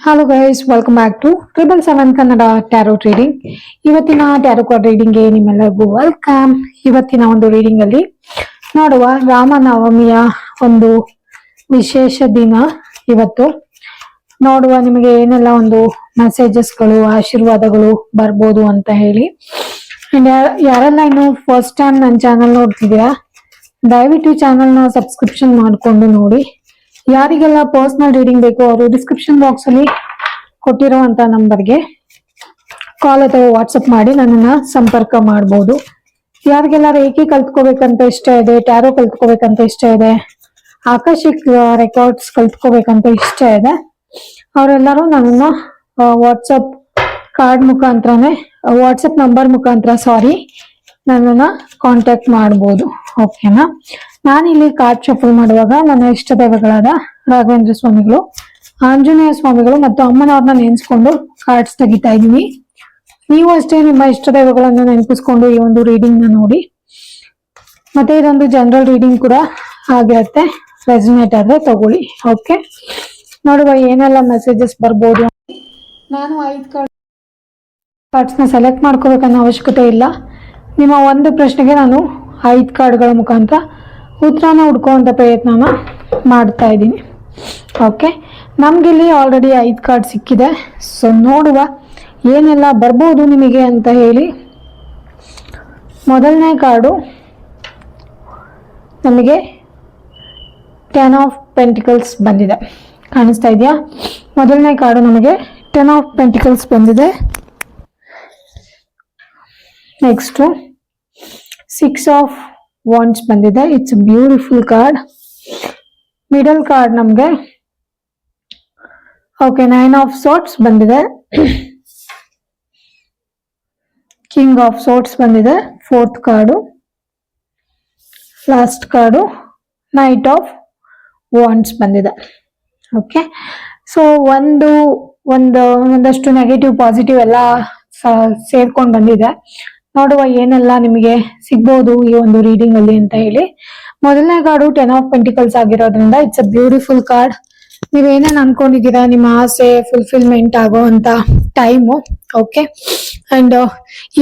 Hello guys, welcome back to 777 Kannada tarot reading. ಇವತ್ತಿನ tarot card ರೀಡಿಂಗ್ಗೆ ನಿಮ್ಮೆಲ್ಲರಿಗೂ ವೆಲ್ಕಮ್. ಇವತ್ತಿನ ಒಂದು ರೀಡಿಂಗ್ ಅಲ್ಲಿ ನೋಡುವ ರಾಮನವಮಿಯ ಒಂದು ವಿಶೇಷ ದಿನ. ಇವತ್ತು ನೋಡುವ ನಿಮಗೆ ಏನೆಲ್ಲ ಒಂದು ಮೆಸೇಜಸ್ಗಳು, ಆಶೀರ್ವಾದಗಳು ಬರ್ಬೋದು ಅಂತ ಹೇಳಿ. ಯಾರೆಲ್ಲ ಇನ್ನು ಫಸ್ಟ್ ಟೈಮ್ ನನ್ನ ಚಾನಲ್ ನೋಡ್ತಿದ್ದೀರಾ, ದಯವಿಟ್ಟು ಚಾನಲ್ ನ ಸಬ್ಸ್ಕ್ರಿಪ್ಷನ್ ಮಾಡ್ಕೊಂಡು ನೋಡಿ. ಯಾರಿಗೆಲ್ಲ ಪರ್ಸನಲ್ ರೀಡಿಂಗ್ ಬೇಕು ಅವರು ಡಿಸ್ಕ್ರಿಪ್ಷನ್ ಬಾಕ್ಸ್ ಅಲ್ಲಿ ಕೊಟ್ಟಿರುವಂತ ನಂಬರ್ಗೆ ಕಾಲ್ ಅಥವಾ ವಾಟ್ಸಪ್ ಮಾಡಿ ನನ್ನನ್ನ ಸಂಪರ್ಕ ಮಾಡಬಹುದು. ಯಾರಿಗೆಲ್ಲ ರೇಖೆ ಕಲ್ತ್ಕೋಬೇಕಂತ ಇಷ್ಟ ಇದೆ, ಟ್ಯಾರೋ ಕಲ್ತ್ಕೋಬೇಕಂತ ಇಷ್ಟ ಇದೆ, ಆಕಾಶಿಕ್ ರೆಕಾರ್ಡ್ಸ್ ಕಲ್ತ್ಕೋಬೇಕಂತ ಇಷ್ಟ ಇದೆ, ಅವರೆಲ್ಲರೂ ನನ್ನನ್ನ ವಾಟ್ಸಪ್ ಕಾರ್ಡ್ ಮುಖಾಂತರನೇ ವಾಟ್ಸಪ್ ನಂಬರ್ ಮುಖಾಂತರ ನನ್ನನ್ನ ಕಾಂಟ್ಯಾಕ್ಟ್ ಮಾಡಬಹುದು. ಓಕೆನಾ? ನಾನಿಲ್ಲಿ ಕಾರ್ಡ್ ಶಫಲ್ ಮಾಡುವಾಗ ನನ್ನ ಇಷ್ಟ ದೈವಗಳಾದ ರಾಘವೇಂದ್ರ ಸ್ವಾಮಿಗಳು, ಆಂಜನೇಯ ಸ್ವಾಮಿಗಳು ಮತ್ತು ಅಮ್ಮನವ್ರನ್ನ ನೆನೆಸ್ಕೊಂಡು ಕಾರ್ಡ್ಸ್ ತೆಗಿತಾ ಇದೀನಿ. ನೀವು ಅಷ್ಟೇ ನಿಮ್ಮ ಇಷ್ಟ ದೈವಗಳನ್ನ ನೆನಪಿಸ್ಕೊಂಡು ಈ ಒಂದು ರೀಡಿಂಗ್ ನ ನೋಡಿ. ಮತ್ತೆ ಇದೊಂದು ಜನರಲ್ ರೀಡಿಂಗ್ ಕೂಡ ಆಗಿರುತ್ತೆ, ರೆಸನೇಟ್ ಆದ್ರೆ ತಗೊಳ್ಳಿ. ಓಕೆ, ನೋಡುವ ಏನೆಲ್ಲ ಮೆಸೇಜಸ್ ಬರ್ಬೋದು. ನಾನು 5 ಕಾರ್ಡ್ಸ್ ನ ಸೆಲೆಕ್ಟ್ ಮಾಡ್ಕೋಬೇಕನ್ನೋ ಅವಶ್ಯಕತೆ ಇಲ್ಲ. ನಿಮ್ಮ ಒಂದು ಪ್ರಶ್ನೆಗೆ ನಾನು 5 ಕಾರ್ಡ್ಗಳ ಮುಖಾಂತರ ಉತ್ತರನ ಹುಡ್ಕೋಂತ ಪ್ರಯತ್ನನ ಮಾಡ್ತಾ ಇದ್ದೀನಿ. ಓಕೆ, ನಮ್ಗಿಲ್ಲಿ ಆಲ್ರೆಡಿ 5 ಕಾರ್ಡ್ ಸಿಕ್ಕಿದೆ. ಸೊ ನೋಡುವ ಏನೆಲ್ಲ ಬರ್ಬೋದು ನಿಮಗೆ ಅಂತ ಹೇಳಿ. ಮೊದಲನೇ ಕಾರ್ಡು ನಮಗೆ 10 ಆಫ್ ಪೆಂಟಿಕಲ್ಸ್ ಬಂದಿದೆ. ಕಾಣಿಸ್ತಾ ಇದೆಯಾ? ಮೊದಲನೇ ಕಾರ್ಡು ನಮಗೆ 10 ಆಫ್ ಪೆಂಟಿಕಲ್ಸ್ ಬಂದಿದೆ. ನೆಕ್ಸ್ಟ್ 6 ಆಫ್ ವಾಂಡ್ಸ್ ಬಂದಿದೆ. It's beautiful card. Middle card ನಮಗೆ ಓಕೆ 9 ಆಫ್ ಸೋರ್ಟ್ಸ್ ಬಂದಿದೆ. ಕಿಂಗ್ ಆಫ್ ಸೋರ್ಟ್ಸ್ ಬಂದಿದೆ. Fourth card. Last card knight of wands ಬಂದಿದೆ. ಓಕೆ, ಸೊ ಒಂದಷ್ಟು ನೆಗೆಟಿವ್ ಪಾಸಿಟಿವ್ ಎಲ್ಲ ಸೇರ್ಕೊಂಡು ಬಂದಿದೆ. ನೋಡುವ ಏನೆಲ್ಲ ನಿಮಗೆ ಸಿಗ್ಬೋದು ಈ ಒಂದು ರೀಡಿಂಗ್ ಅಲ್ಲಿ ಅಂತ ಹೇಳಿ. ಮೊದಲನೇ ಕಾರ್ಡು 10 ಆಫ್ ಪೆಂಟಿಕಲ್ಸ್ ಆಗಿರೋದ್ರಿಂದ ಇಟ್ಸ್ ಅ ಬ್ಯೂಟಿಫುಲ್ ಕಾರ್ಡ್. ನೀವೇನೇನ್ ಅನ್ಕೊಂಡಿದ್ದೀರಾ ನಿಮ್ಮ ಆಸೆ ಫುಲ್ಫಿಲ್ಮೆಂಟ್ ಆಗೋ ಅಂತ ಟೈಮು. ಓಕೆ, ಅಂಡ್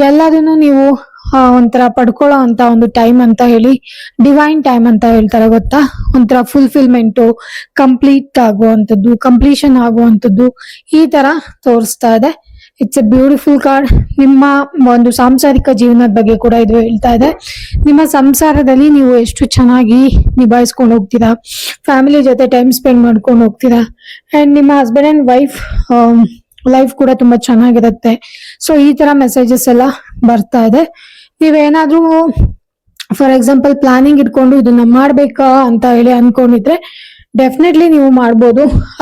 ಎಲ್ಲದನ್ನು ನೀವು ಒಂಥರ ಪಡ್ಕೊಳ್ಳೋ ಅಂತ ಒಂದು ಟೈಮ್ ಅಂತ ಹೇಳಿ, ಡಿವೈನ್ ಟೈಮ್ ಅಂತ ಹೇಳ್ತಾರೆ ಗೊತ್ತಾ. ಒಂಥರ ಫುಲ್ಫಿಲ್ಮೆಂಟು, ಕಂಪ್ಲೀಟ್ ಆಗುವಂಥದ್ದು, ಕಂಪ್ಲೀಷನ್ ಆಗುವಂಥದ್ದು ಈ ತರ ತೋರಿಸ್ತಾ ಇದೆ. It's A beautiful card. ನಿಮ್ಮ ಒಂದು ಸಾಂಸಾರಿಕ ಜೀವನದ ಬಗ್ಗೆ ಕೂಡ ಇದು ಹೇಳ್ತಾ ಇದೆ. ನಿಮ್ಮ ಸಂಸಾರದಲ್ಲಿ ನೀವು ಎಷ್ಟು ಚೆನ್ನಾಗಿ ನಿಭಾಯಿಸ್ಕೊಂಡು ಹೋಗ್ತೀರಾ, ಫ್ಯಾಮಿಲಿ ಜೊತೆ ಟೈಮ್ ಸ್ಪೆಂಡ್ ಮಾಡ್ಕೊಂಡು ಹೋಗ್ತೀರಾ, ಅಂಡ್ ನಿಮ್ಮ ಹಸ್ಬೆಂಡ್ ಅಂಡ್ ವೈಫ್ ಲೈಫ್ ಕೂಡ ತುಂಬಾ ಚೆನ್ನಾಗಿರುತ್ತೆ. ಸೊ ಈ ತರ ಮೆಸೇಜಸ್ ಎಲ್ಲ ಬರ್ತಾ ಇದೆ. ನೀವೇನಾದ್ರೂ ಫಾರ್ ಎಕ್ಸಾಂಪಲ್ ಪ್ಲಾನಿಂಗ್ ಇಟ್ಕೊಂಡು ಇದನ್ನ ಮಾಡ್ಬೇಕಾ ಅಂತ ಹೇಳಿ ಅನ್ಕೊಂಡಿದ್ರೆ ಡೆಫಿನೆಟ್ಲಿ ನೀವು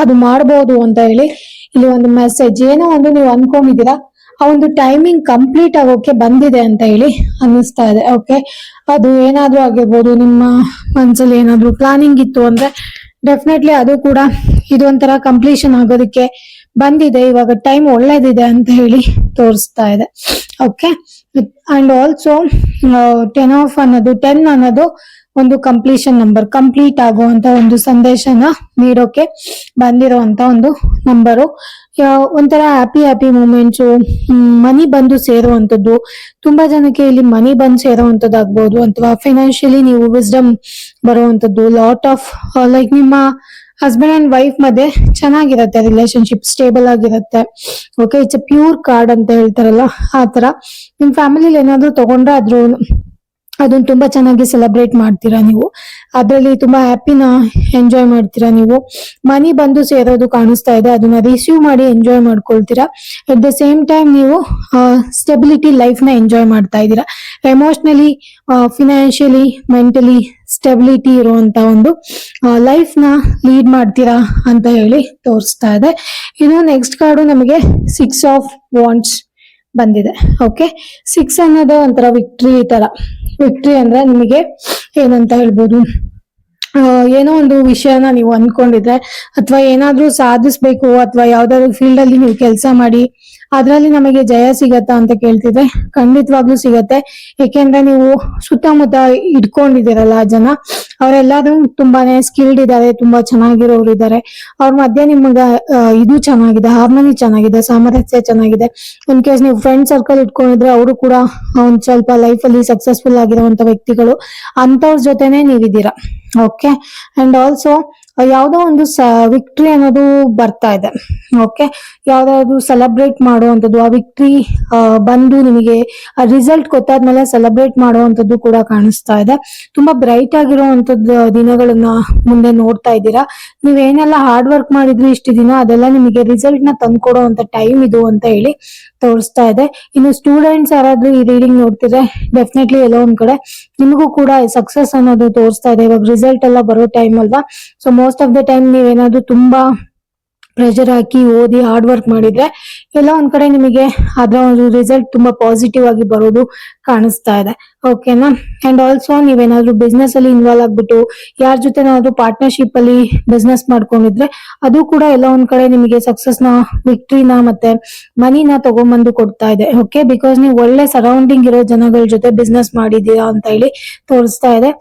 ಅದು ಮಾಡ್ಬೋದು ಅಂತ ಹೇಳಿ ಇಲ್ಲಿ ಒಂದು ಮೆಸೇಜ್. ಏನೋ ಒಂದು ನೀವು ಅನ್ಕೊಂಡಿದ್ದೀರಾ, ಆ ಒಂದು ಟೈಮಿಂಗ್ ಕಂಪ್ಲೀಟ್ ಆಗೋಕೆ ಬಂದಿದೆ ಅಂತ ಹೇಳಿ ಅನ್ನಿಸ್ತಾ ಇದೆ. ಓಕೆ, ಅದು ಏನಾದ್ರೂ ಆಗಿರ್ಬೋದು. ನಿಮ್ಮ ಮನ್ಸಲ್ಲಿ ಏನಾದ್ರೂ ಪ್ಲಾನಿಂಗ್ ಇತ್ತು ಅಂದ್ರೆ ಡೆಫಿನೆಟ್ಲಿ ಅದು ಕೂಡ ಇದೊಂಥರ ಕಂಪ್ಲೀಷನ್ ಆಗೋದಕ್ಕೆ ಬಂದಿದೆ. ಇವಾಗ ಟೈಮ್ ಒಳ್ಳೇದಿದೆ ಅಂತ ಹೇಳಿ ತೋರಿಸ್ತಾ ಇದೆ. ಓಕೆ, ಅಂಡ್ ಆಲ್ಸೋ 10 ಅನ್ನೋದು ಒಂದು ಕಂಪ್ಲೀಷನ್ ನಂಬರ್, ಕಂಪ್ಲೀಟ್ ಆಗುವಂತ ಒಂದು ಸಂದೇಶನ ನೀಡೋಕೆ ಬಂದಿರುವಂತ ಒಂದು ನಂಬರು. ಒಂಥರ ಹ್ಯಾಪಿ ಮೂಮೆಂಟ್ಸು, ಮನಿ ಬಂದು ಸೇರುವಂತದ್ದು. ತುಂಬಾ ಜನಕ್ಕೆ ಇಲ್ಲಿ ಮನಿ ಬಂದು ಸೇರುವಂತದ್ದು ಆಗ್ಬೋದು, ಅಥವಾ ಫೈನಾನ್ಷಿಯಲಿ ನೀವು ವಿಸ್ಡಮ್ ಬರುವಂತದ್ದು. ಲಾಟ್ ಆಫ್ ಲೈಕ್ ನಿಮ್ಮ ಹಸ್ಬೆಂಡ್ ಅಂಡ್ ವೈಫ್ ಮಧ್ಯೆ ಚೆನ್ನಾಗಿರತ್ತೆ, ರಿಲೇಶನ್ಶಿಪ್ ಸ್ಟೇಬಲ್ ಆಗಿರತ್ತೆ. Okay, it's a pure card ಅಂತ ಹೇಳ್ತಾರಲ್ಲ ಆ ತರ. ನಿಮ್ ಫ್ಯಾಮಿಲಿಲಿ ಏನಾದ್ರು ತಗೊಂಡ್ರೆ ಅದನ್ನ ತುಂಬಾ ಚೆನ್ನಾಗಿ ಸೆಲೆಬ್ರೇಟ್ ಮಾಡ್ತೀರಾ ನೀವು. ಅದ್ರಲ್ಲಿ ತುಂಬಾ ಹ್ಯಾಪಿನ ಎಂಜಾಯ್ ಮಾಡ್ತೀರಾ ನೀವು. ಮನಿ ಬಂದು ಸೇರೋದು ಕಾಣಿಸ್ತಾ ಇದೆ, ಅದನ್ನ ರಿಸೀವ್ ಮಾಡಿ ಎಂಜಾಯ್ ಮಾಡ್ಕೊಳ್ತೀರಾ. ಅಟ್ ದ ಸೇಮ್ ಟೈಮ್ ನೀವು ಸ್ಟೆಬಿಲಿಟಿ ಲೈಫ್ ನ ಎಂಜಾಯ್ ಮಾಡ್ತಾ ಇದ್ದೀರಾ. ಎಮೋಷನಲಿ, ಫಿನಾನ್ಷಿಯಲಿ, ಮೆಂಟಲಿ ಸ್ಟೆಬಿಲಿಟಿ ಇರುವಂತ ಒಂದು ಲೈಫ್ ನ ಲೀಡ್ ಮಾಡ್ತೀರಾ ಅಂತ ಹೇಳಿ ತೋರಿಸ್ತಾ ಇದೆ. ಇನ್ನು ನೆಕ್ಸ್ಟ್ ಕಾರ್ಡು ನಮಗೆ 6 ಆಫ್ ವಾಂಡ್ಸ್ ಬಂದಿದೆ. ಓಕೆ, 6 ಅನ್ನೋದು ಒಂಥರ ವಿಕ್ಟ್ರಿ ತರ. ವಿಕ್ಟ್ರಿ ಅಂದ್ರೆ ನಿಮಗೆ ಏನಂತ ಹೇಳ್ಬೋದು, ಏನೋ ಒಂದು ವಿಷಯನ ನೀವು ಅನ್ಕೊಂಡಿದ್ರೆ, ಅಥವಾ ಏನಾದ್ರೂ ಸಾಧಿಸ್ಬೇಕು, ಅಥವಾ ಯಾವ್ದಾದ್ರು ಫೀಲ್ಡ್ ಅಲ್ಲಿ ನೀವು ಕೆಲಸ ಮಾಡಿ ಅದ್ರಲ್ಲಿ ನಮಗೆ ಜಯ ಸಿಗತ್ತಾ ಅಂತ ಕೇಳ್ತಿದ್ರೆ ಖಂಡಿತವಾಗ್ಲೂ ಸಿಗತ್ತೆ. ಏಕೆಂದ್ರೆ ನೀವು ಸುತ್ತಮುತ್ತ ಇಟ್ಕೊಂಡಿದ್ದೀರಲ್ಲ ಜನ, ಅವರೆಲ್ಲರೂ ತುಂಬಾನೇ ಸ್ಕಿಲ್ಡ್ ಇದ್ದಾರೆ, ತುಂಬಾ ಚೆನ್ನಾಗಿರೋರು ಇದ್ದಾರೆ. ಅವ್ರ ಮಧ್ಯೆ ನಿಮ್ಗ ಇದು ಚೆನ್ನಾಗಿದೆ, ಹಾರ್ಮೋನಿ ಚೆನ್ನಾಗಿದೆ, ಸಾಮರಸ್ಯ ಚೆನ್ನಾಗಿದೆ. ಇನ್ ಕೇಸ್ ನೀವು ಫ್ರೆಂಡ್ ಸರ್ಕಲ್ ಇಟ್ಕೊಂಡಿದ್ರೆ ಅವರು ಕೂಡ ಒಂದ್ ಸ್ವಲ್ಪ ಲೈಫ್ ಅಲ್ಲಿ ಸಕ್ಸಸ್ಫುಲ್ ಆಗಿರುವಂತ ವ್ಯಕ್ತಿಗಳು, ಅಂತವ್ರ ಜೊತೆನೆ ನೀವಿದ್ದೀರಾ. ಓಕೆ. ಅಂಡ್ ಆಲ್ಸೋ ಯಾವ್ದೋ ಒಂದು ವಿಕ್ಟ್ರಿ ಅನ್ನೋದು ಬರ್ತಾ ಇದೆ. ಓಕೆ. ಯಾವ್ದಾದ್ರು ಸೆಲೆಬ್ರೇಟ್ ಮಾಡುವಂತದ್ದು, ಆ ವಿಕ್ಟ್ರಿ ಬಂದು ನಿಮಗೆ ರಿಸಲ್ಟ್ ಗೊತ್ತಾದ್ಮೇಲೆ ಸೆಲೆಬ್ರೇಟ್ ಮಾಡುವಂತದ್ದು ಕೂಡ ಕಾಣಿಸ್ತಾ ಇದೆ. ತುಂಬಾ ಬ್ರೈಟ್ ಆಗಿರುವಂತದ್ದು ದಿನಗಳನ್ನ ಮುಂದೆ ನೋಡ್ತಾ ಇದ್ದೀರಾ. ನೀವೇನೆಲ್ಲ ಹಾರ್ಡ್ ವರ್ಕ್ ಮಾಡಿದ್ರಿ ಇಷ್ಟು ದಿನ, ಅದೆಲ್ಲ ನಿಮಗೆ ರಿಸಲ್ಟ್ ನ ತಂದ್ಕೊಡುವಂತ ಟೈಮ್ ಇದು ಅಂತ ಹೇಳಿ ತೋರಿಸ್ತಾ ಇದೆ. ಇನ್ನು ಸ್ಟೂಡೆಂಟ್ಸ್ ಯಾರಾದ್ರೂ ಈ ರೀಡಿಂಗ್ ನೋಡ್ತಿದ್ರೆ ಡೆಫಿನೆಟ್ಲಿ ಎಲ್ಲೋ ಒಂದ್ ಕಡೆ ನಿಮಗೂ ಕೂಡ ಸಕ್ಸಸ್ ಅನ್ನೋದು ತೋರಿಸ್ತಾ ಇದೆ. ಇವಾಗ ರಿಸಲ್ಟ್ ಎಲ್ಲ ಬರೋ ಟೈಮ್ ಅಲ್ವಾ. So most of the time ನೀವೇನಾದ್ರೂ ತುಂಬಾ ಪ್ರೆಷರ್ ಹಾಕಿ ಓದಿ ಹಾರ್ಡ್ ವರ್ಕ್ ಮಾಡಿದ್ರೆ ಎಲ್ಲ ಒಂದ್ ಕಡೆ ನಿಮಗೆ ಅದರ ಒಂದು ರಿಸಲ್ಟ್ ತುಂಬಾ ಪಾಸಿಟಿವ್ ಆಗಿ ಬರೋದು ಕಾಣಿಸ್ತಾ ಇದೆ. ಓಕೆನಾ. ಅಂಡ್ ಆಲ್ಸೋ ನೀವೇನಾದ್ರೂ ಬಿಸ್ನೆಸ್ ಅಲ್ಲಿ ಇನ್ವಾಲ್ವ್ ಆಗ್ಬಿಟ್ಟು ಯಾರ ಜೊತೆನಾದ್ರೂ ಪಾರ್ಟ್ನರ್ಶಿಪ್ ಅಲ್ಲಿ ಬಿಸ್ನೆಸ್ ಮಾಡ್ಕೊಂಡಿದ್ರೆ ಅದು ಕೂಡ ಎಲ್ಲ ಒಂದ್ ಕಡೆ ನಿಮಗೆ ಸಕ್ಸಸ್ ನ, ವಿಕ್ಟ್ರಿನ ಮತ್ತೆ ಮನಿನ ತಗೊಂಬಂದು ಕೊಡ್ತಾ ಇದೆ. ಓಕೆ. ಬಿಕಾಸ್ ನೀವು ಒಳ್ಳೆ ಸರೌಂಡಿಂಗ್ ಇರೋ ಜನಗಳ ಜೊತೆ ಬಿಸ್ನೆಸ್ ಮಾಡಿದೀರಾ ಅಂತ ಹೇಳಿ ತೋರಿಸ್ತಾ ಇದೆ.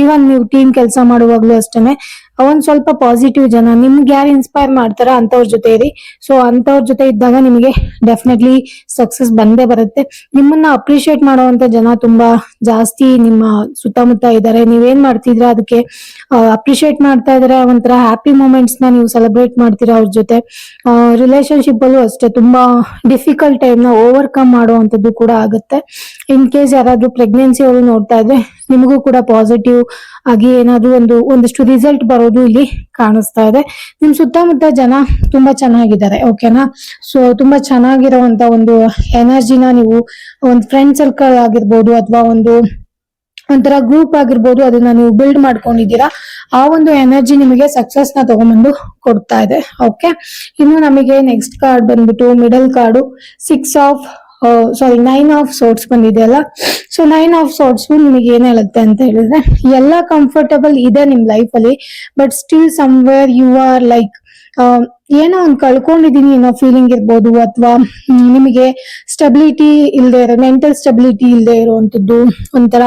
ಇವನ್ ನೀವು ಟೀಮ್ ಕೆಲಸ ಮಾಡುವಾಗ್ಲೂ ಅಷ್ಟೇನೆ ಒಂದ್ ಸ್ವಲ್ಪ ಪಾಸಿಟಿವ್ ಜನ ನಿಮ್ಗೆ ಯಾರು ಇನ್ಸ್ಪೈರ್ ಮಾಡ್ತಾರ ಅಂತವ್ರ ಜೊತೆ ಇರಿ. ಸೊ ಅಂತವ್ರ ಜೊತೆ ಇದ್ದಾಗ ನಿಮಗೆ ಡೆಫಿನೆಟ್ಲಿ ಸಕ್ಸಸ್ ಬಂದೇ ಬರುತ್ತೆ. ನಿಮ್ಮನ್ನ ಅಪ್ರಿಶಿಯೇಟ್ ಮಾಡುವಂತ ಜನ ತುಂಬಾ ಜಾಸ್ತಿ ನಿಮ್ಮ ಸುತ್ತಮುತ್ತ ಇದ್ದಾರೆ. ನೀವೇನ್ ಮಾಡ್ತಿದ್ರ ಅದಕ್ಕೆ ಅಪ್ರಿಶಿಯೇಟ್ ಮಾಡ್ತಾ ಇದಾರೆ. ಒಂಥರ ಹ್ಯಾಪಿ ಮೂಮೆಂಟ್ಸ್ ನ ನೀವು ಸೆಲೆಬ್ರೇಟ್ ಮಾಡ್ತೀರಾ ಅವ್ರ ಜೊತೆ. ರಿಲೇಶನ್ಶಿಪ್ ಅಲ್ಲೂ ಅಷ್ಟೇ ತುಂಬಾ ಡಿಫಿಕಲ್ಟ್ ಟೈಮ್ ನ ಓವರ್ಕಮ್ ಮಾಡುವಂತದ್ದು ಕೂಡ ಆಗುತ್ತೆ. ಇನ್ ಕೇಸ್ ಯಾರಾದ್ರೂ ಪ್ರೆಗ್ನೆನ್ಸಿ ಅವರು ನೋಡ್ತಾ ಇದ್ರೆ ನಿಮಗೂ ಕೂಡ ಪಾಸಿಟಿವ್ ಆಗಿ ಏನಾದ್ರೂ ಒಂದಷ್ಟು ರಿಸಲ್ಟ್ ಬರೋದು ಇಲ್ಲಿ ಕಾಣಿಸ್ತಾ ಇದೆ. ನಿಮ್ ಸುತ್ತಮುತ್ತ ಜನ ತುಂಬಾ ಚೆನ್ನಾಗಿದ್ದಾರೆ. ಓಕೆನಾ. ಸೊ ತುಂಬಾ ಚೆನ್ನಾಗಿರುವಂತ ಒಂದು ಎನರ್ಜಿನ ನೀವು ಒಂದು ಫ್ರೆಂಡ್ ಸರ್ಕಲ್ ಆಗಿರ್ಬೋದು ಅಥವಾ ಒಂಥರ ಗ್ರೂಪ್ ಆಗಿರ್ಬೋದು, ಅದನ್ನ ನೀವು ಬಿಲ್ಡ್ ಮಾಡ್ಕೊಂಡಿದ್ದೀರಾ. ಆ ಒಂದು ಎನರ್ಜಿ ನಿಮಗೆ ಸಕ್ಸಸ್ ನ ತಗೊಂಡ್ಬಂದು ಕೊಡ್ತಾ ಇದೆ. ಓಕೆ. ಇನ್ನು ನಮಗೆ ನೆಕ್ಸ್ಟ್ ಕಾರ್ಡ್ ಬಂದ್ಬಿಟ್ಟು ಮಿಡಲ್ ಕಾರ್ಡು 9 ಆಫ್ ಸೋರ್ಟ್ಸ್ ಬಂದಿದೆ ಅಲ್ಲ. ಸೊ 9 ಆಫ್ ಸೋರ್ಟ್ಸ್ ನಿಮಗೆ ಏನ್ ಹೇಳುತ್ತೆ ಅಂತ ಹೇಳಿದ್ರೆ, ಎಲ್ಲ ಕಂಫರ್ಟಬಲ್ ಇದೆ ನಿಮ್ ಲೈಫ್ ಅಲ್ಲಿ, but still somewhere you are like ಏನೋ ಒಂದ್ ಕಳ್ಕೊಂಡಿದೀನಿ ಅನ್ನೋ ಫೀಲಿಂಗ್ ಇರ್ಬೋದು, ಅಥವಾ ನಿಮಗೆ ಸ್ಟೆಬಿಲಿಟಿ ಇಲ್ಲದೆ ಇರೋ, ಮೆಂಟಲ್ ಸ್ಟೆಬಿಲಿಟಿ ಇಲ್ಲದೆ ಇರುವಂತದ್ದು, ಒಂಥರ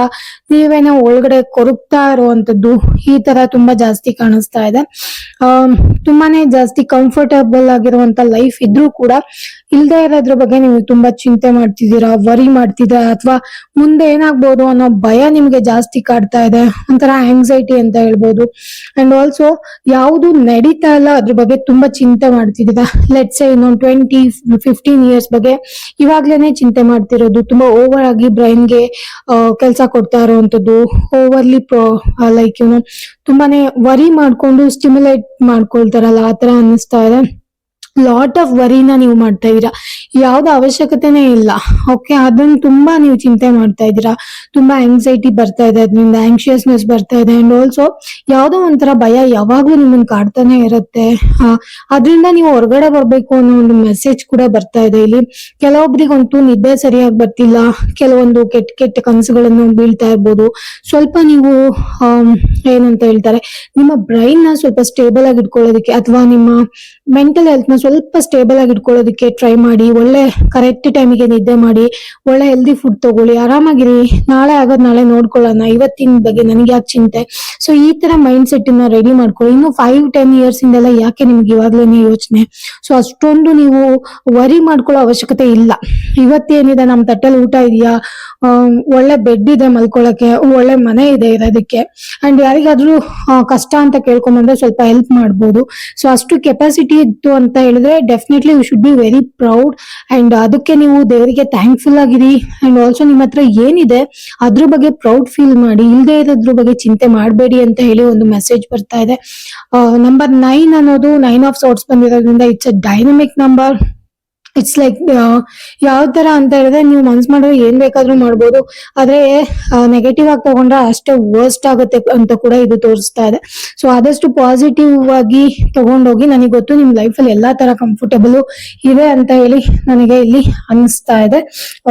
ನೀವೇನೋ ಒಳಗಡೆ ಕೊರಗ್ತಾ ಇರುವಂತದ್ದು, ಈ ತರ ತುಂಬಾ ಜಾಸ್ತಿ ಕಾಣಿಸ್ತಾ ಇದೆ. ತುಂಬಾನೇ ಜಾಸ್ತಿ ಕಂಫರ್ಟಬಲ್ ಆಗಿರುವಂತ ಲೈಫ್ ಇದ್ರೂ ಕೂಡ ಇಲ್ದೇ ಇರೋದ್ರ ಬಗ್ಗೆ ನೀವು ತುಂಬಾ ಚಿಂತೆ ಮಾಡ್ತಿದ್ದೀರಾ, ವರಿ ಮಾಡ್ತಿದ್ದೀರಾ, ಅಥವಾ ಮುಂದೆ ಏನಾಗ್ಬೋದು ಅನ್ನೋ ಭಯ ನಿಮ್ಗೆ ಜಾಸ್ತಿ ಕಾಡ್ತಾ ಇದೆ. ಒಂಥರ ಆಂಗ್ಸೈಟಿ ಅಂತ ಹೇಳ್ಬೋದು. ಅಂಡ್ ಆಲ್ಸೋ ಯಾವುದು ನಡೀತಾ ಇಲ್ಲ ಅದ್ರ ಬಗ್ಗೆ ತುಂಬಾ ಚಿಂತೆ ಮಾಡ್ತಿದ್ದೀರಾ. ಲೆಟ್ಸ್ ಸೇ ಇನ್ನೊಂದು 20-15 ಇಯರ್ಸ್ ಬಗ್ಗೆ ಇವಾಗ್ಲೇನೆ ಚಿಂತೆ ಮಾಡ್ತಿರೋದು, ತುಂಬಾ ಓವರ್ ಆಗಿ ಬ್ರೈನ್ಗೆ ಕೆಲಸ ಕೊಡ್ತಾ ಇರುವಂತದ್ದು, ಓವರ್ಲಿ ಲೈಕ್ ತುಂಬಾನೇ ವರಿ ಮಾಡ್ಕೊಂಡು ಸ್ಟಿಮ್ಯುಲೇಟ್ ಮಾಡ್ಕೊಳ್ತಾರಲ್ಲ, ಆತರ ಅನ್ನಿಸ್ತಾ ಇದೆ. ಲಾಟ್ ಆಫ್ ವರಿನ ನೀವು ಮಾಡ್ತಾ ಇದೀರಾ, ಯಾವ್ದು ಅವಶ್ಯಕತೆನೇ ಇಲ್ಲ. ಓಕೆ. ಅದನ್ನ ತುಂಬಾ ನೀವು ಚಿಂತೆ ಮಾಡ್ತಾ ಇದ್ದೀರಾ, ತುಂಬಾ ಆಂಗ್ಸೈಟಿ ಬರ್ತಾ ಇದೆ, ಅದರಿಂದ ಆಂಕ್ಷಿಯಸ್ನೆಸ್ ಬರ್ತಾ ಇದೆ. ಅಂಡ್ ಆಲ್ಸೋ ಯಾವ್ದೋ ಒಂಥರ ಭಯ ಯಾವಾಗ್ಲೂ ನಿಮ್ಮನ್ನ ಕಾಡ್ತಾನೆ ಇರುತ್ತೆ. ಅದರಿಂದ ನೀವು ಹೊರಗಡೆ ಬರ್ಬೇಕು ಅನ್ನೋ ಒಂದು ಮೆಸೇಜ್ ಕೂಡ ಬರ್ತಾ ಇದೆ ಇಲ್ಲಿ. ಕೆಲವೊಬ್ರಿಗಂತೂ ನಿದ್ದೆ ಸರಿಯಾಗಿ ಬರ್ತಿಲ್ಲ, ಕೆಲವೊಂದು ಕೆಟ್ಟ ಕನಸುಗಳನ್ನು ಬೀಳ್ತಾ ಇರ್ಬೋದು. ಸ್ವಲ್ಪ ನೀವು ಏನಂತ ಹೇಳ್ತಾರೆ, ನಿಮ್ಮ ಬ್ರೈನ್ ನ ಸ್ವಲ್ಪ ಸ್ಟೇಬಲ್ ಆಗಿ ಇಟ್ಕೊಳ್ಳೋದಕ್ಕೆ ಅಥವಾ ನಿಮ್ಮ ಮೆಂಟಲ್ ಹೆಲ್ತ್ ನ ಸ್ವಲ್ಪ ಸ್ಟೇಬಲ್ ಆಗಿ ಇಟ್ಕೊಳ್ಳೋದಕ್ಕೆ ಟ್ರೈ ಮಾಡಿ. ಒಳ್ಳೆ ಕರೆಕ್ಟ್ ಟೈಮಿಗೆ ನಿದ್ದೆ ಮಾಡಿ, ಒಳ್ಳೆ ಹೆಲ್ದಿ ಫುಡ್ ತಗೊಳ್ಳಿ, ಆರಾಮಾಗಿರಿ. ನಾಳೆ ಆಗೋದ್ ನಾಳೆ ನೋಡ್ಕೊಳ್ಳೋಣ, ಇವತ್ತಿನ ಬಗ್ಗೆ ನನಗೆ ಯಾಕೆ ಚಿಂತೆ. ಸೊ ಈ ತರ ಮೈಂಡ್ ಸೆಟ್ ನ ರೆಡಿ ಮಾಡ್ಕೊಳ್ಳಿ. ಇನ್ನು 5-10 ಇಯರ್ಸ್ ಇಂದೆಲ್ಲ ಯಾಕೆ ನಿಮ್ಗೆ ಇವಾಗ್ಲೇನೆ ಯೋಚನೆ. ಸೊ ಅಷ್ಟೊಂದು ನೀವು ವರಿ ಮಾಡ್ಕೊಳ್ಳೋ ಅವಶ್ಯಕತೆ ಇಲ್ಲ. ಇವತ್ತೇನಿದೆ, ನಮ್ ತಟ್ಟೆಲ್ ಊಟ ಇದೆಯಾ, ಒಳ್ಳೆ ಬೆಡ್ ಇದೆ ಮಲ್ಕೊಳಕ್ಕೆ, ಒಳ್ಳೆ ಮನೆ ಇದೆ ಇರೋದಕ್ಕೆ. ಅಂಡ್ ಯಾರಿಗಾದ್ರೂ ಕಷ್ಟ ಅಂತ ಕೇಳ್ಕೊಂಬಂದ್ರೆ ಸ್ವಲ್ಪ ಹೆಲ್ಪ್ ಮಾಡ್ಬೋದು. ಸೊ ಅಷ್ಟು ಕೆಪಾಸಿಟಿ ಇತ್ತು ಅಂತ ಹೇಳಿದ್ರೆ definitely you should be very proud. And ಅದಕ್ಕೆ ನೀವು ದೇವರಿಗೆ ಥ್ಯಾಂಕ್ಫುಲ್ ಆಗಿರಿ. ಅಂಡ್ ಆಲ್ಸೋ ನಿಮ್ಮ ಹತ್ರ ಏನಿದೆ ಅದ್ರ ಬಗ್ಗೆ ಪ್ರೌಡ್ ಫೀಲ್ ಮಾಡಿ, ಇಲ್ಲದೆ ಇರೋದ್ರ ಬಗ್ಗೆ ಚಿಂತೆ ಮಾಡಬೇಡಿ ಅಂತ ಹೇಳಿ ಒಂದು ಮೆಸೇಜ್ ಬರ್ತಾ ಇದೆ. ನಂಬರ್ 9 ಅನ್ನೋದು 9 ಆಫ್ ಸೋರ್ಟ್ಸ್ ಬಂದಿರೋದ್ರಿಂದ it's a dynamic number. It's like ಯಾವ ತರ ಅಂತ ಹೇಳಿದ್ರೆ, ನೀವು ಮನ್ಸ್ ಮಾಡಿದ್ರೆ ಏನ್ ಬೇಕಾದ್ರೂ ಮಾಡ್ಬೋದು, ಆದ್ರೆ ನೆಗೆಟಿವ್ ಆಗಿ ತಗೊಂಡ್ರೆ ಅಷ್ಟೇ ವರ್ಸ್ಟ್ ಆಗುತ್ತೆ ಅಂತ ಕೂಡ ಇದು ತೋರಿಸ್ತಾ ಇದೆ. ಸೊ ಆದಷ್ಟು ಪಾಸಿಟಿವ್ ಆಗಿ ತಗೊಂಡೋಗಿ. ನನಗೆ ಗೊತ್ತು ನಿಮ್ ಲೈಫ್ ಅಲ್ಲಿ ಎಲ್ಲಾ ತರ ಕಂಫರ್ಟಬಲ್ ಇದೆ ಅಂತ ಹೇಳಿ ನನಗೆ ಇಲ್ಲಿ ಅನಿಸ್ತಾ ಇದೆ.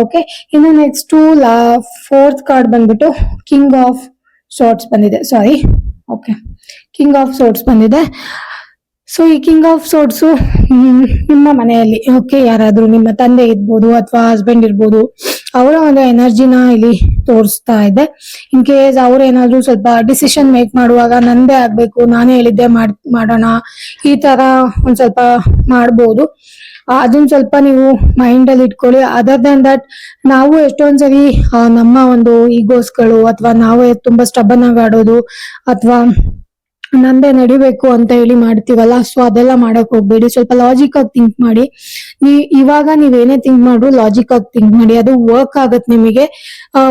ಓಕೆ. ಇನ್ನು ನೆಕ್ಸ್ಟ್ 4th ಕಾರ್ಡ್ ಬಂದ್ಬಿಟ್ಟು ಕಿಂಗ್ ಆಫ್ ಸೋರ್ಟ್ಸ್ ಬಂದಿದೆ. ಓಕೆ, ಕಿಂಗ್ ಆಫ್ ಸೋರ್ಟ್ಸ್ ಬಂದಿದೆ. ಸೊ ಈ ಕಿಂಗ್ ಆಫ್ ಸೋರ್ಟ್ಸು ನಿಮ್ಮ ಮನೆಯಲ್ಲಿ ಓಕೆ, ಯಾರಾದ್ರೂ ನಿಮ್ಮ ತಂದೆ ಇರ್ಬೋದು ಅಥವಾ ಹಸ್ಬೆಂಡ್ ಇರ್ಬೋದು, ಅವರ ಒಂದು ಎನರ್ಜಿನ ಇಲ್ಲಿ ತೋರಿಸ್ತಾ ಇದೆ. ಇನ್ ಕೇಸ್ ಅವ್ರೇನಾದ್ರೂ ಸ್ವಲ್ಪ ಡಿಸಿಷನ್ ಮೇಕ್ ಮಾಡುವಾಗ ನಂದೇ ಆಗ್ಬೇಕು, ನಾನೇ ಹೇಳಿದ್ದೆ ಮಾಡೋಣ, ಈ ತರ ಒಂದ್ ಸ್ವಲ್ಪ ಮಾಡ್ಬೋದು. ಅದನ್ನ ಸ್ವಲ್ಪ ನೀವು ಮೈಂಡ್ ಅಲ್ಲಿ ಇಟ್ಕೊಳ್ಳಿ. ಅದರ್ ದನ್ ದಟ್ ನಾವು ಎಷ್ಟೊಂದ್ಸರಿ ನಮ್ಮ ಒಂದು ಈಗೋಸ್ಗಳು ಅಥವಾ ನಾವೇ ತುಂಬಾ ಸ್ಟಬನ್ ಆಗಿ ಆಡೋದು ಅಥವಾ ನಂದೇ ನಡಿಬೇಕು ಅಂತ ಹೇಳಿ ಮಾಡ್ತೀವಲ್ಲ, ಸೊ ಅದೆಲ್ಲ ಮಾಡಕ್ ಹೋಗ್ಬೇಡಿ. ಸ್ವಲ್ಪ ಲಾಜಿಕ್ ಆಗಿ ಥಿಂಕ್ ಮಾಡಿ. ಇವಾಗ ನೀವೇನೇ ಥಿಂಕ್ ಮಾಡ್ರು ಲಾಜಿಕ್ ಆಗಿ ಥಿಂಕ್ ಮಾಡಿ, ಅದು ವರ್ಕ್ ಆಗತ್ ನಿಮಗೆ.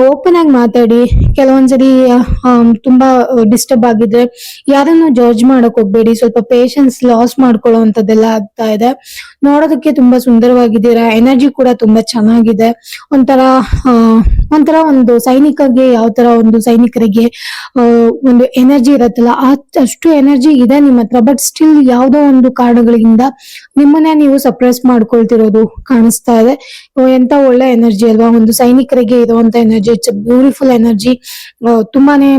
ಓಪನ್ ಆಗಿ ಮಾತಾಡಿ. ಕೆಲವೊಂದ್ಸರಿ ತುಂಬಾ ಡಿಸ್ಟರ್ಬ್ ಆಗಿದ್ರೆ ಯಾರನ್ನು ಜಡ್ಜ್ ಮಾಡಕ್ ಹೋಗ್ಬೇಡಿ. ಸ್ವಲ್ಪ ಪೇಶನ್ಸ್ ಲಾಸ್ ಮಾಡ್ಕೊಳ್ಳೋ ಅಂತದೆಲ್ಲ ಆಗ್ತಾ ಇದೆ. ನೋಡೋದಕ್ಕೆ ತುಂಬಾ ಸುಂದರವಾಗಿದ್ದೀರಾ, ಎನರ್ಜಿ ಕೂಡ ತುಂಬಾ ಚೆನ್ನಾಗಿದೆ. ಒಂಥರ ಒಂದು ಸೈನಿಕಗೆ ಯಾವ ತರ ಒಂದು ಸೈನಿಕರಿಗೆ ಒಂದು ಎನರ್ಜಿ ಇರತ್ತಲ್ಲ, ಅಷ್ಟು ಎನರ್ಜಿ ಇದೆ ನಿಮ್ಮ ಹತ್ರ. ಬಟ್ ಸ್ಟಿಲ್ ಯಾವ್ದೋ ಒಂದು ಕಾರಣಗಳಿಂದ ನಿಮ್ಮನ್ನೇ ನೀವು ಸಪ್ರೆಸ್ ಮಾಡ್ಕೊಳ್ತಿರೋದು ಕಾಣಿಸ್ತಾ ಇದೆ. ಎಂತ ಒಳ್ಳೆ ಎನರ್ಜಿ ಅಲ್ವಾ, ಒಂದು ಸೈನಿಕರಿಗೆ ಇರುವಂತ ಎನರ್ಜಿ. It's beautiful energy. ತುಂಬಾನೇ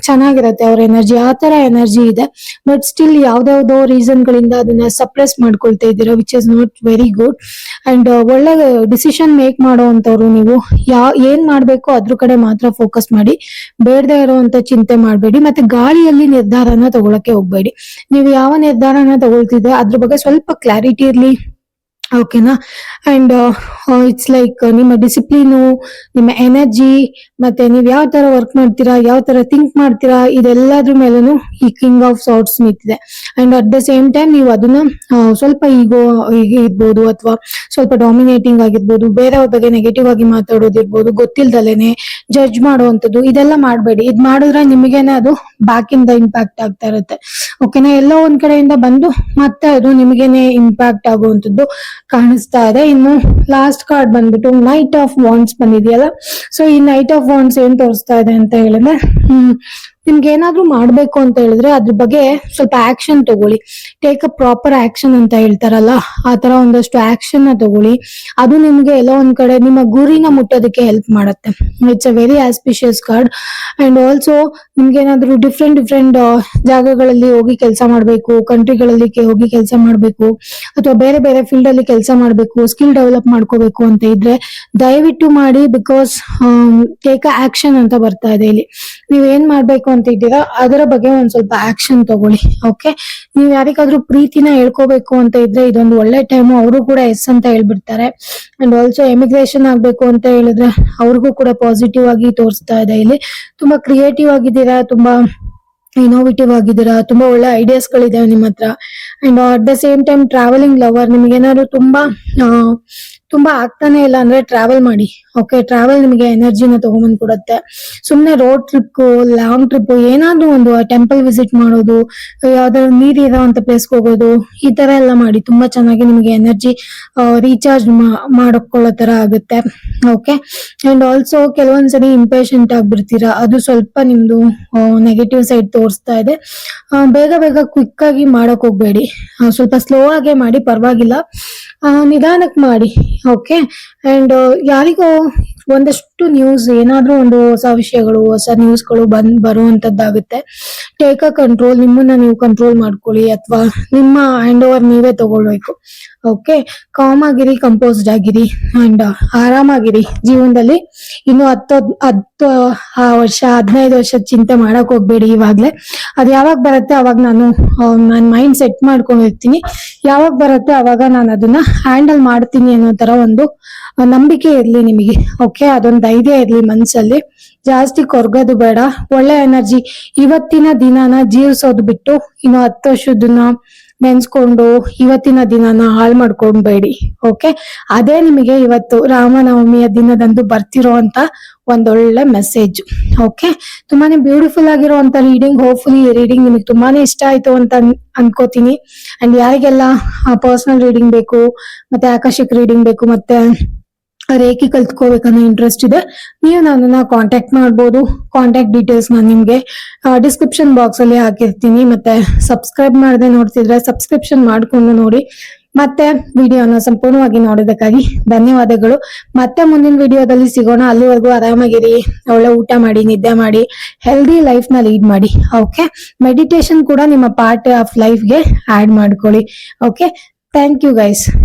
ಚೆನ್ನಾಗಿರತ್ತೆ ಅವ್ರ ಎನರ್ಜಿ. ಆ ತರ ಎನರ್ಜಿ ಇದೆ. ಬಟ್ ಸ್ಟಿಲ್ ಯಾವ್ದಾವ್ದೋ ರೀಸನ್ ಗಳಿಂದ ಅದನ್ನ ಸಪ್ರೆಸ್ ಮಾಡ್ಕೊಳ್ತಾ ಇದ್ದೀರಾ, which is not very good. And ಒಳ್ಳೆ ಡಿಸಿಷನ್ ಮೇಕ್ ಮಾಡೋ ಅಂತವ್ರು ನೀವು. ಏನ್ ಮಾಡ್ಬೇಕು ಅದ್ರ ಕಡೆ ಮಾತ್ರ ಫೋಕಸ್ ಮಾಡಿ, ಬೇಡದೇ ಇರುವಂತ ಚಿಂತೆ ಮಾಡ್ಬೇಡಿ. ಮತ್ತೆ ಗಾಳಿಯಲ್ಲಿ ನಿರ್ಧಾರನ ತಗೊಳಕ್ಕೆ ಹೋಗ್ಬೇಡಿ. ನೀವು ಯಾವ ನಿರ್ಧಾರನ ತಗೊಳ್ತಿದ್ರೆ ಅದ್ರ ಬಗ್ಗೆ ಸ್ವಲ್ಪ ಕ್ಲಾರಿಟಿ ಇರ್ಲಿ, ಓಕೆನಾ. ಅಂಡ್ ಇಟ್ಸ್ ಲೈಕ್ ನಿಮ್ಮ ಡಿಸಿಪ್ಲಿನು, ನಿಮ್ಮ ಎನರ್ಜಿ, ಮತ್ತೆ ನೀವ್ ಯಾವ ತರ ವರ್ಕ್ ಮಾಡ್ತೀರಾ, ಯಾವ ತರ ಥಿಂಕ್ ಮಾಡ್ತೀರಾ, ಇದೆಲ್ಲದ್ರ ಮೇಲೂ ಈ ಕಿಂಗ್ ಆಫ್ ಸಾರ್ಟ್ಸ್ ನಿಂತಿದೆ. And at the same time ನೀವು ಅದನ್ನ ಸ್ವಲ್ಪ ಈಗೋ ಇರ್ಬೋದು ಅಥವಾ ಸ್ವಲ್ಪ ಡಾಮಿನೇಟಿಂಗ್ ಆಗಿರ್ಬೋದು, ಬೇರೆಯವ್ರ ಬಗ್ಗೆ ನೆಗೆಟಿವ್ ಆಗಿ ಮಾತಾಡೋದಿರ್ಬೋದು, ಗೊತ್ತಿಲ್ದಲೇನೆ ಜಡ್ಜ್ ಮಾಡುವಂಥದ್ದು, ಇದೆಲ್ಲ ಮಾಡಬೇಡಿ. ಇದ್ ಮಾಡಿದ್ರೆ ನಿಮಗೇನೆ ಅದು ಬ್ಯಾಕ್ ಇಂದ ಇಂಪ್ಯಾಕ್ಟ್ ಆಗ್ತಾ ಇರುತ್ತೆ, ಓಕೆನಾ. ಎಲ್ಲೋ ಒಂದ್ ಕಡೆಯಿಂದ ಬಂದು ಮತ್ತೆ ಅದು ನಿಮಗೇನೆ ಇಂಪ್ಯಾಕ್ಟ್ ಆಗುವಂಥದ್ದು ಕಾಣಿಸ್ತಾ ಇದೆ. ಇನ್ನು ಲಾಸ್ಟ್ ಕಾರ್ಡ್ ಬಂದ್ಬಿಟ್ಟು ನೈಟ್ ಆಫ್ ವಾಂಡ್ಸ್ ಬಂದಿದೆಯಲ್ಲ. ಸೊ ಈ ನೈಟ್ ಆಫ್ ವಾಂಡ್ಸ್ ಏನ್ ತೋರಿಸ್ತಾ ಇದೆ ಅಂತ ಹೇಳಿದ್ರೆ, ನಿಮ್ಗೆ ಏನಾದ್ರೂ ಮಾಡ್ಬೇಕು ಅಂತ ಹೇಳಿದ್ರೆ ಅದ್ರ ಬಗ್ಗೆ ಸ್ವಲ್ಪ ಆಕ್ಷನ್ ತಗೊಳ್ಳಿ. ಟೇಕ್ ಅ ಪ್ರಾಪರ್ ಆಕ್ಷನ್ ಅಂತ ಹೇಳ್ತಾರಲ್ಲ, ಆ ತರ ಒಂದಷ್ಟು ಆಕ್ಷನ್ ನ ತಗೊಳ್ಳಿ. ಅದು ನಿಮ್ಗೆ ಎಲ್ಲೋ ಒಂದ್ ಕಡೆ ನಿಮ್ಮ ಗುರಿನ ಮುಟ್ಟೋದಕ್ಕೆ ಹೆಲ್ಪ್ ಮಾಡುತ್ತೆ. It's a very auspicious card. And also ನಿಮ್ಗೆ ಏನಾದ್ರು ಡಿಫ್ರೆಂಟ್ ಜಾಗಗಳಲ್ಲಿ ಹೋಗಿ ಕೆಲಸ ಮಾಡ್ಬೇಕು, ಕಂಟ್ರಿಗಳಲ್ಲಿ ಹೋಗಿ ಕೆಲಸ ಮಾಡ್ಬೇಕು, ಅಥವಾ ಬೇರೆ ಬೇರೆ ಫೀಲ್ಡ್ ಅಲ್ಲಿ ಕೆಲಸ ಮಾಡ್ಬೇಕು, ಸ್ಕಿಲ್ ಡೆವಲಪ್ ಮಾಡ್ಕೋಬೇಕು ಅಂತ ಇದ್ರೆ ದಯವಿಟ್ಟು ಮಾಡಿ. ಬಿಕಾಸ್ ಟೇಕ್ ಅ ಆಕ್ಷನ್ ಅಂತ ಬರ್ತಾ ಇದೆ ಇಲ್ಲಿ. ನೀವ್ ಏನ್ ಮಾಡ್ಬೇಕು ಅಂತ ಇದ್ದೀರಾ ಅದರ ಬಗ್ಗೆ ಒಂದ್ ಸ್ವಲ್ಪ ಆಕ್ಷನ್ ತಗೊಳ್ಳಿ, ಓಕೆ. ನೀವ್ ಯಾರಿಗಾದ್ರೂ ಪ್ರೀತಿನ ಹೇಳ್ಕೋಬೇಕು ಅಂತ ಇದ್ರೆ ಇದೊಂದು ಒಳ್ಳೆ ಟೈಮು. ಅವರು ಕೂಡ ಎಸ್ ಅಂತ ಹೇಳ್ಬಿಡ್ತಾರೆ. ಅಂಡ್ ಆಲ್ಸೋ ಎಮಿಗ್ರೇಷನ್ ಆಗ್ಬೇಕು ಅಂತ ಹೇಳಿದ್ರೆ ಅವ್ರಿಗೂ ಕೂಡ ಪಾಸಿಟಿವ್ ಆಗಿ ತೋರಿಸ್ತಾ ಇದೆ ಇಲ್ಲಿ. ತುಂಬಾ ಕ್ರಿಯೇಟಿವ್ ಆಗಿದ್ದೀರಾ, ತುಂಬಾ ಇನೋವೇಟಿವ್ ಆಗಿದ್ದೀರಾ, ತುಂಬಾ ಒಳ್ಳೆ ಐಡಿಯಾಸ್ ಗಳಿದಾವೆ ನಿಮ್ಮ ಹತ್ರ. And at the same time travelling lover. ನಿಮ್ಗೆ ಏನಾದ್ರು ತುಂಬಾ ಆಗ್ತಾನೆ ಇಲ್ಲ ಅಂದ್ರೆ ಟ್ರಾವೆಲ್ ಮಾಡಿ, ಓಕೆ. ಟ್ರಾವೆಲ್ ನಿಮಗೆ ಎನರ್ಜಿನ ತಗೊಂಡ್ಬಂದ್ ಕೊಡುತ್ತೆ. ಸುಮ್ನೆ ರೋಡ್ ಟ್ರಿಪ್, ಲಾಂಗ್ ಟ್ರಿಪ್, ಏನಾದ್ರೂ ಒಂದು ಟೆಂಪಲ್ ವಿಸಿಟ್ ಮಾಡೋದು, ಯಾವ್ದಾದ್ರು ನೀರ್ ಇರೋಂತ ಪ್ಲೇಸ್ಗೆ ಹೋಗೋದು, ಈ ತರ ಎಲ್ಲ ಮಾಡಿ. ತುಂಬಾ ಚೆನ್ನಾಗಿ ನಿಮಗೆ ಎನರ್ಜಿ ರೀಚಾರ್ಜ್ ಮಾಡ್ಕೊಳ್ಳೋ ತರ ಆಗುತ್ತೆ, ಓಕೆ. ಅಂಡ್ ಆಲ್ಸೋ ಕೆಲವೊಂದ್ಸರಿ ಇಂಪೇಷಂಟ್ ಆಗ್ಬಿಡ್ತೀರಾ, ಅದು ಸ್ವಲ್ಪ ನಿಮ್ದು ನೆಗೆಟಿವ್ ಸೈಡ್ ತೋರಿಸ್ತಾ ಇದೆ. ಬೇಗ ಕ್ವಿಕ್ ಆಗಿ ಮಾಡಕ್ ಹೋಗ್ಬೇಡಿ, ಸ್ವಲ್ಪ ಸ್ಲೋ ಆಗೇ ಮಾಡಿ, ಪರವಾಗಿಲ್ಲ. ನಿಧಾನಕ್ ಮಾಡಿ, ಓಕೆ. ಅಂಡ್ ಯಾರಿಗೋ ಒಂದಷ್ಟು ನ್ಯೂಸ್, ಏನಾದ್ರೂ ಒಂದು ಹೊಸ ವಿಷಯಗಳು, ಹೊಸ ನ್ಯೂಸ್ಗಳು ಬರುವಂತದ್ದಾಗುತ್ತೆ. Take a control. ನಿಮ್ಮನ್ನ ನೀವು ಕಂಟ್ರೋಲ್ ಮಾಡ್ಕೊಳ್ಳಿ, ಅಥವಾ ನಿಮ್ಮ ಹ್ಯಾಂಡ್ ಓವರ್ ನೀವೇ ತಗೊಳ್ಬೇಕು, ಓಕೆ. ಕಾಮ್ ಆಗಿರಿ, ಕಂಪೋಸ್ಡ್ ಆಗಿರಿ, ಅಂಡ್ ಆರಾಮಾಗಿರಿ ಜೀವನದಲ್ಲಿ. ಇನ್ನು 10 ವರ್ಷ 15 ವರ್ಷದ ಚಿಂತೆ ಮಾಡಕ್ ಹೋಗ್ಬೇಡಿ ಇವಾಗ್ಲೇ. ಅದ್ ಯಾವಾಗ ಬರುತ್ತೆ ಅವಾಗ ನಾನು ಮೈಂಡ್ ಸೆಟ್ ಮಾಡ್ಕೊಂಡಿರ್ತೀನಿ. ಯಾವಾಗ ಬರುತ್ತೆ ಅವಾಗ ನಾನು ಅದನ್ನ ಹ್ಯಾಂಡಲ್ ಮಾಡ್ತೀನಿ ಅನ್ನೋ ತರ ಒಂದು ನಂಬಿಕೆ ಇರ್ಲಿ ನಿಮಗೆ, ಓಕೆ. ಅದೊಂದು ಧೈರ್ಯ ಇರ್ಲಿ ಮನ್ಸಲ್ಲಿ. ಜಾಸ್ತಿ ಕೊರ್ಗೋದು ಬೇಡ. ಒಳ್ಳೆ ಎನರ್ಜಿ ಇವತ್ತಿನ ದಿನಾನ ಜೀವಿಸೋದು ಬಿಟ್ಟು ಇನ್ನು 10 ವರ್ಷದನ್ನ ನೆನ್ಸ್ಕೊಂಡು ಇವತ್ತಿನ ದಿನಾನ ಹಾಳು ಮಾಡ್ಕೊಂಡ್ಬೇಡಿ, ಓಕೆ. ಅದೇ ನಿಮಗೆ ಇವತ್ತು ರಾಮನವಮಿಯ ದಿನದಂದು ಬರ್ತಿರೋ ಅಂತ ಒಂದೊಳ್ಳೆ ಮೆಸೇಜ್, ಓಕೆ. ತುಂಬಾನೇ ಬ್ಯೂಟಿಫುಲ್ ಆಗಿರುವಂತ ರೀಡಿಂಗ್. ಹೋಪ್ಫುಲಿ ಈ ರೀಡಿಂಗ್ ನಿಮಗೆ ತುಂಬಾನೇ ಇಷ್ಟ ಆಯ್ತು ಅಂತ ಅನ್ಕೋತೀನಿ. ಅಂಡ್ ಯಾರಿಗೆಲ್ಲ ಪರ್ಸನಲ್ ರೀಡಿಂಗ್ ಬೇಕು, ಮತ್ತೆ ಆಕರ್ಷಿಕ್ ರೀಡಿಂಗ್ ಬೇಕು, ಮತ್ತೆ ರೇಖಿ ಕಲ್ತ್ಕೋಬೇಕನ್ನೋ ಇಂಟ್ರೆಸ್ಟ್ ಇದೆ, ನೀವು ನನ್ನನ್ನ ಕಾಂಟ್ಯಾಕ್ಟ್ ಮಾಡ್ಬೋದು. ಕಾಂಟ್ಯಾಕ್ಟ್ ಡೀಟೇಲ್ಸ್ ನಾನು ನಿಮ್ಗೆ ಡಿಸ್ಕ್ರಿಪ್ಷನ್ ಬಾಕ್ಸ್ ಅಲ್ಲಿ ಹಾಕಿರ್ತೀನಿ. ಮತ್ತೆ ಸಬ್ಸ್ಕ್ರೈಬ್ ಮಾಡದೆ ನೋಡ್ತಿದ್ರೆ ಸಬ್ಸ್ಕ್ರಿಪ್ಷನ್ ಮಾಡ್ಕೊಂಡು ನೋಡಿ. ಮತ್ತೆ ವಿಡಿಯೋನ ಸಂಪೂರ್ಣವಾಗಿ ನೋಡೋದಕ್ಕಾಗಿ ಧನ್ಯವಾದಗಳು. ಮತ್ತೆ ಮುಂದಿನ ವಿಡಿಯೋದಲ್ಲಿ ಸಿಗೋಣ. ಅಲ್ಲಿವರೆಗೂ ಆರಾಮಾಗಿರಿ, ಒಳ್ಳೆ ಊಟ ಮಾಡಿ, ನಿದ್ದೆ ಮಾಡಿ, ಹೆಲ್ದಿ ಲೈಫ್ ನ ಲೀಡ್ ಮಾಡಿ. ಓಕೆ, ಮೆಡಿಟೇಷನ್ ಕೂಡ ನಿಮ್ಮ ಪಾರ್ಟ್ ಆಫ್ ಲೈಫ್ಗೆ ಆಡ್ ಮಾಡ್ಕೊಳ್ಳಿ. Okay, thank you guys.